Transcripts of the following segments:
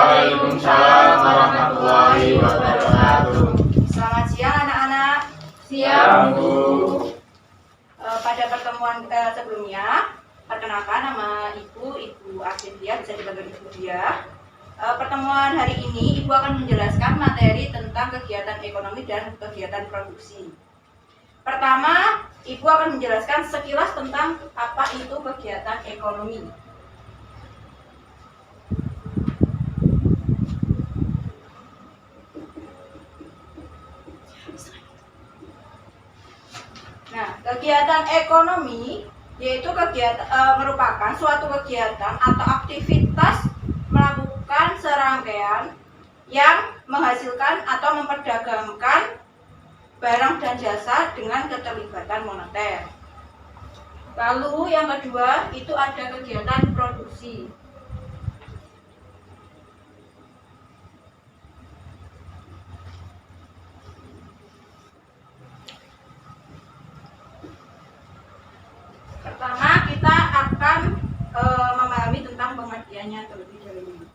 Waalaikumsalam warahmatullahi wabarakatuh. Selamat siang anak-anak. Siang, Bu. Pada pertemuan sebelumnya, perkenalkan nama Ibu Arfindia, bisa dipanggil Ibu Dia. Pertemuan hari ini Ibu akan menjelaskan materi tentang kegiatan ekonomi dan kegiatan produksi. Pertama, Ibu akan menjelaskan sekilas tentang apa itu kegiatan ekonomi. Nah, kegiatan ekonomi yaitu merupakan suatu kegiatan atau aktivitas melakukan serangkaian yang menghasilkan atau memperdagangkan barang dan jasa dengan keterlibatan moneter. Lalu yang kedua itu ada kegiatan produksi. Pertama kita akan memahami tentang pengertiannya terlebih dahulu.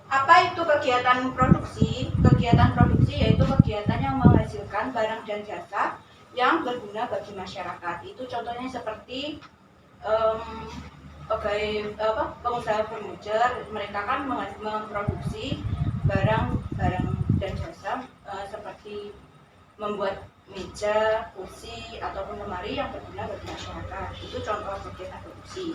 Apa itu kegiatan produksi? Kegiatan produksi yaitu kegiatan yang menghasilkan barang dan jasa yang berguna bagi masyarakat. Itu contohnya seperti pengusaha furniture, mereka kan memproduksi barang-barang dan jasa seperti membuat meja, kursi, ataupun lemari yang berguna bagi masyarakat. Itu contoh kegiatan produksi.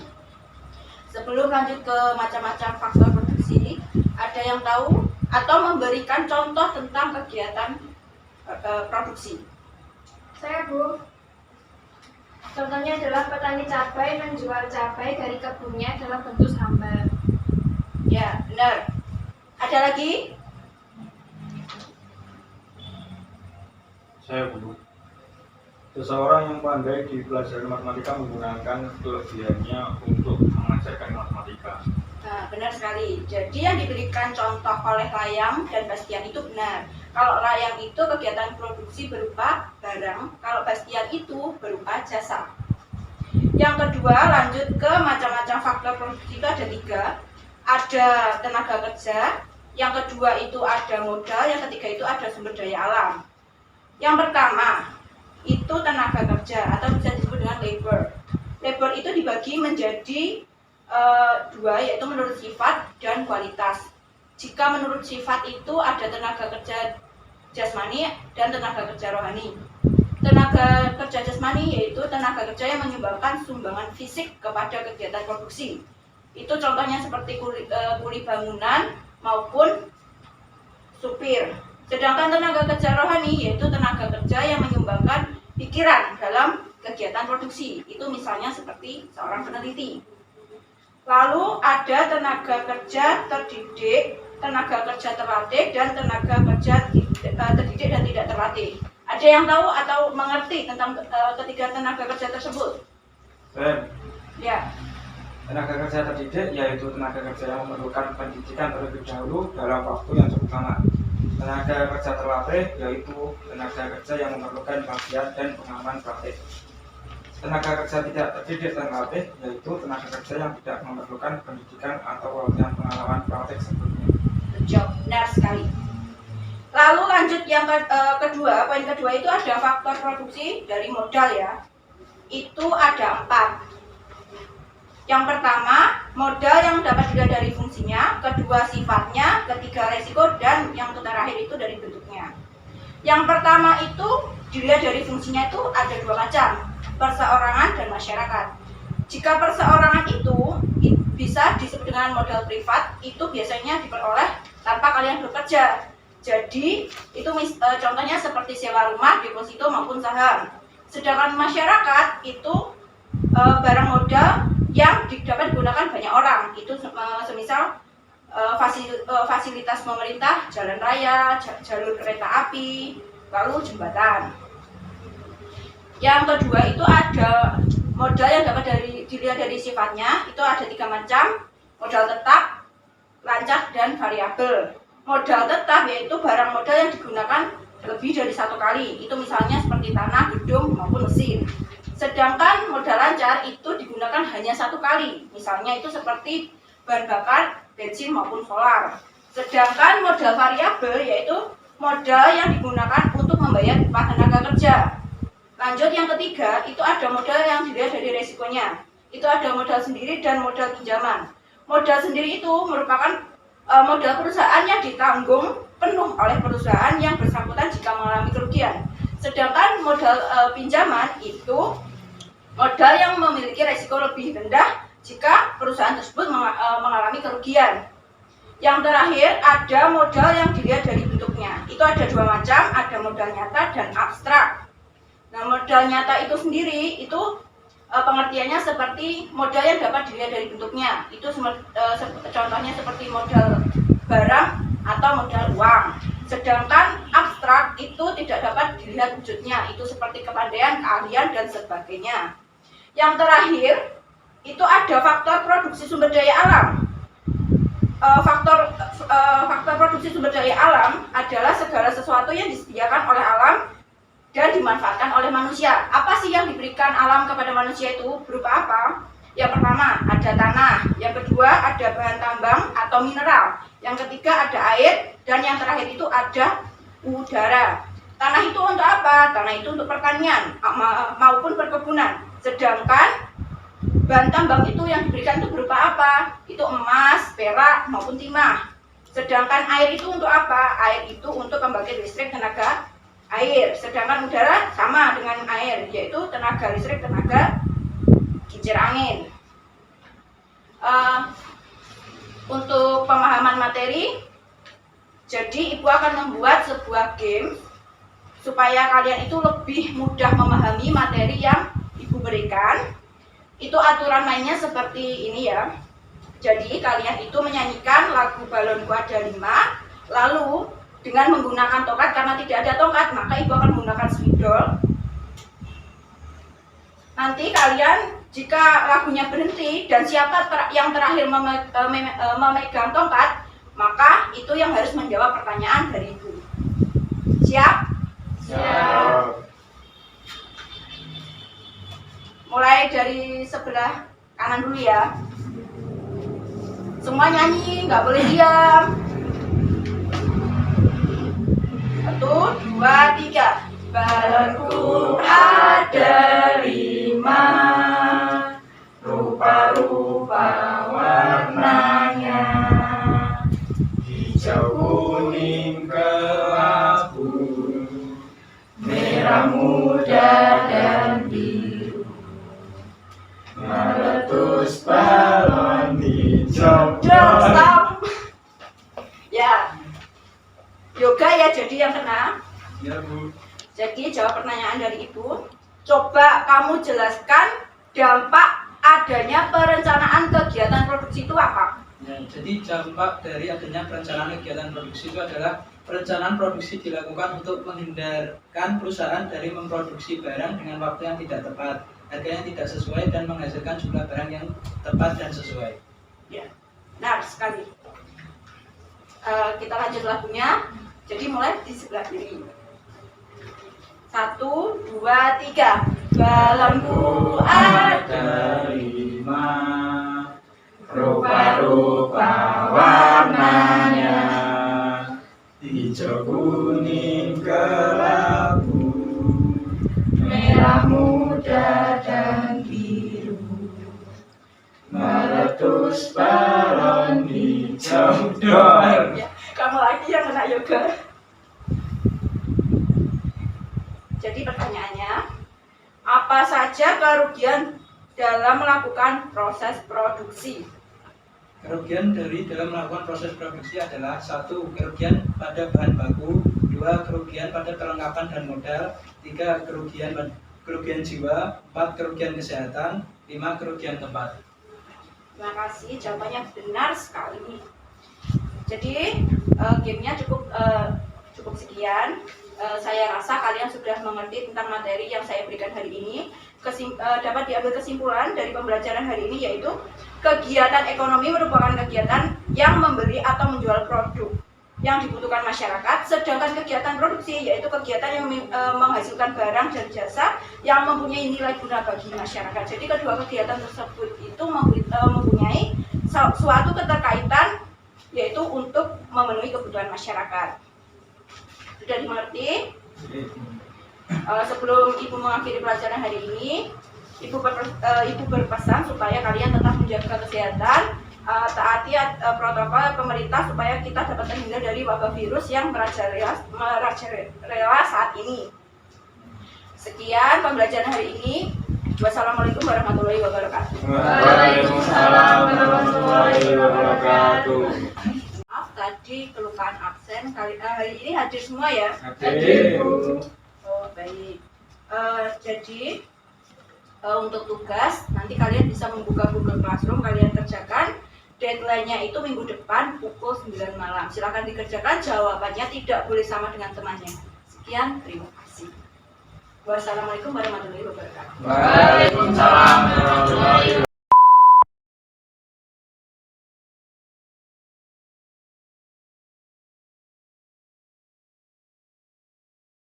Sebelum lanjut ke macam-macam faktor produksi, ada yang tahu atau memberikan contoh tentang kegiatan produksi? Saya, Bu. Contohnya adalah petani cabai menjual cabai dari kebunnya dalam bentuk sambal. Ya, benar. Ada lagi? Saya, Bu. Seseorang yang pandai di pelajaran matematika menggunakan kelebihannya untuk mengajarkan matematika. Nah, benar sekali. Jadi yang diberikan contoh oleh Layang dan Bastian itu benar. Kalau Layang itu kegiatan produksi berupa barang, kalau Bastian itu berupa jasa. Yang kedua, lanjut ke macam-macam faktor produksi itu ada 3. Ada tenaga kerja, yang kedua itu ada modal, yang ketiga itu ada sumber daya alam. Yang pertama itu tenaga kerja atau bisa disebut dengan labor. Labor itu dibagi menjadi 2, yaitu menurut sifat dan kualitas. Jika menurut sifat itu ada tenaga kerja jasmani dan tenaga kerja rohani. Tenaga kerja jasmani yaitu tenaga kerja yang menyumbangkan sumbangan fisik kepada kegiatan produksi. Itu contohnya seperti kuli bangunan maupun supir. Sedangkan tenaga kerja rohani yaitu tenaga kerja yang menyumbangkan pikiran dalam kegiatan produksi. Itu misalnya seperti seorang peneliti. Lalu ada tenaga kerja terdidik, tenaga kerja terlatih, dan tenaga kerja terdidik dan tidak terlatih. Ada yang tahu atau mengerti tentang ketiga tenaga kerja tersebut? Ya. Tenaga kerja terdidik yaitu tenaga kerja yang memerlukan pendidikan terlebih dahulu dalam waktu yang cukup lama. Tenaga kerja terlatih yaitu tenaga kerja yang memerlukan bagian dan pengalaman praktik. Tenaga kerja tidak terdidik dan terlatih yaitu tenaga kerja yang tidak memerlukan pendidikan atau pelatihan pengalaman praktik sebelumnya. Benar sekali. Lalu lanjut yang kedua, poin kedua itu ada faktor produksi dari modal ya. Itu ada 4. Yang pertama, modal yang dapat dilihat dari fungsinya, kedua sifatnya, ketiga resiko, dan yang terakhir itu dari bentuknya. Yang pertama itu dilihat dari fungsinya itu ada 2 macam, perseorangan dan masyarakat. Jika perseorangan itu bisa disebut dengan modal privat, itu biasanya diperoleh tanpa kalian bekerja. Jadi itu contohnya seperti sewa rumah, deposito maupun saham. Sedangkan masyarakat itu barang modal yang dapat digunakan banyak orang. Itu semisal fasilitas pemerintah, jalan raya, jalur kereta api, lalu jembatan. Yang kedua itu ada modal yang dapat dilihat dari sifatnya. Itu ada 3 macam, modal tetap, lancah, dan variabel. Modal tetap yaitu barang modal yang digunakan lebih dari 1 kali. Itu misalnya seperti tanah, gedung, maupun mesin. Sedangkan modal lancar itu digunakan hanya satu kali. Misalnya itu seperti bahan bakar, bensin maupun solar. Sedangkan modal variabel yaitu modal yang digunakan untuk membayar upah tenaga kerja. Lanjut yang ketiga, itu ada modal yang dilihat dari resikonya. Itu ada modal sendiri dan modal pinjaman. Modal sendiri itu merupakan modal perusahaan yang ditanggung penuh oleh perusahaan yang bersangkutan jika mengalami kerugian. Sedangkan modal pinjaman itu modal yang memiliki resiko lebih rendah jika perusahaan tersebut mengalami kerugian. Yang terakhir ada modal yang dilihat dari bentuknya. Itu ada dua macam, ada modal nyata dan abstrak. Nah, modal nyata itu sendiri itu pengertiannya seperti modal yang dapat dilihat dari bentuknya. Itu contohnya seperti modal barang atau modal uang. Sedangkan abstrak itu tidak dapat dilihat wujudnya. Itu seperti kepandaian, keahlian dan sebagainya. Yang terakhir itu ada faktor produksi sumber daya alam. Faktor produksi sumber daya alam adalah segala sesuatu yang disediakan oleh alam dan dimanfaatkan oleh manusia. Apa sih yang diberikan alam kepada manusia itu? Berupa apa? Yang pertama ada tanah, yang kedua ada bahan tambang atau mineral, yang ketiga ada air, dan yang terakhir itu ada udara. Tanah itu untuk apa? Tanah itu untuk pertanian maupun perkebunan. Sedangkan bahan tambang itu yang diberikan itu berupa apa? Itu emas, perak maupun timah. Sedangkan air itu untuk apa? Air itu untuk pembangkit listrik tenaga air. Sedangkan udara sama dengan air, yaitu tenaga listrik, tenaga kincir angin. Untuk pemahaman materi, jadi ibu akan membuat sebuah game supaya kalian itu lebih mudah memahami materi yang ibu berikan. Itu aturan mainnya seperti ini ya. Jadi kalian itu menyanyikan lagu Balonku Ada 5, lalu dengan menggunakan tongkat, karena tidak ada tongkat maka ibu akan menggunakan spidol. Nanti kalian jika lagunya berhenti dan siapa yang terakhir memegang tongkat, maka itu yang harus menjawab pertanyaan dari ibu. Siap? Siap. Mulai dari sebelah kanan dulu ya. Semua nyanyi, nggak boleh diam. 1, 2, 3. Balonku ada 5, rupa-rupa warnanya, Hijau, kuning, kelabu, merah muda dan biru, meletus balon hijau. Stop. Ya, yoga ya jadi yang kena. Ya Bu. Jadi jawab pertanyaan dari ibu. Coba kamu jelaskan dampak adanya perencanaan kegiatan produksi itu apa? Ya, jadi dampak dari adanya perencanaan kegiatan produksi itu adalah perencanaan produksi dilakukan untuk menghindarkan perusahaan dari memproduksi barang dengan waktu yang tidak tepat, harganya tidak sesuai, dan menghasilkan jumlah barang yang tepat dan sesuai. Ya, benar sekali. Kita lanjut lagunya. Jadi mulai di sebelah kiri. 1, 2, 3. Balonku ada 5, rupa-rupa warnanya, hijau, kuning, kelabu, merah muda dan biru, meletus balon hijau. Ya, kamu lagi yang kena yoga. Jadi pertanyaannya, apa saja kerugian dalam melakukan proses produksi? Kerugian dalam melakukan proses produksi adalah 1. Kerugian pada bahan baku, 2. Kerugian pada perlengkapan dan modal, 3. Kerugian jiwa, 4. Kerugian kesehatan, 5. Kerugian tempat. Terima kasih, jawabannya benar sekali. Jadi gamenya cukup sekian. Saya rasa kalian sudah mengerti tentang materi yang saya berikan hari ini. Dapat diambil kesimpulan dari pembelajaran hari ini, yaitu kegiatan ekonomi merupakan kegiatan yang membeli atau menjual produk. yang dibutuhkan masyarakat, sedangkan kegiatan produksi yaitu kegiatan yang menghasilkan barang dan jasa yang mempunyai nilai guna bagi masyarakat. Jadi kedua kegiatan tersebut itu mempunyai suatu keterkaitan yaitu untuk memenuhi kebutuhan masyarakat. Sudah dimengerti? Sebelum Ibu mengakhiri pelajaran hari ini, Ibu berpesan supaya kalian tetap menjaga kesehatan, taati protokol pemerintah supaya kita dapat terhindar dari wabah virus yang merajalela saat ini. Sekian pembelajaran hari ini. Wassalamualaikum warahmatullahi wabarakatuh. Waalaikumsalam warahmatullahi wabarakatuh. Maaf tadi kelupaan absen. Hari ini hadir semua ya? Hadir. Oh baik. Jadi untuk tugas nanti kalian bisa membuka Google Classroom, kalian kerjakan. Deadline-nya itu minggu depan pukul 9 malam. Silakan dikerjakan, jawabannya tidak boleh sama dengan temannya. Sekian, terima kasih. Wassalamualaikum warahmatullahi wabarakatuh. Waalaikumsalam warahmatullahi wabarakatuh.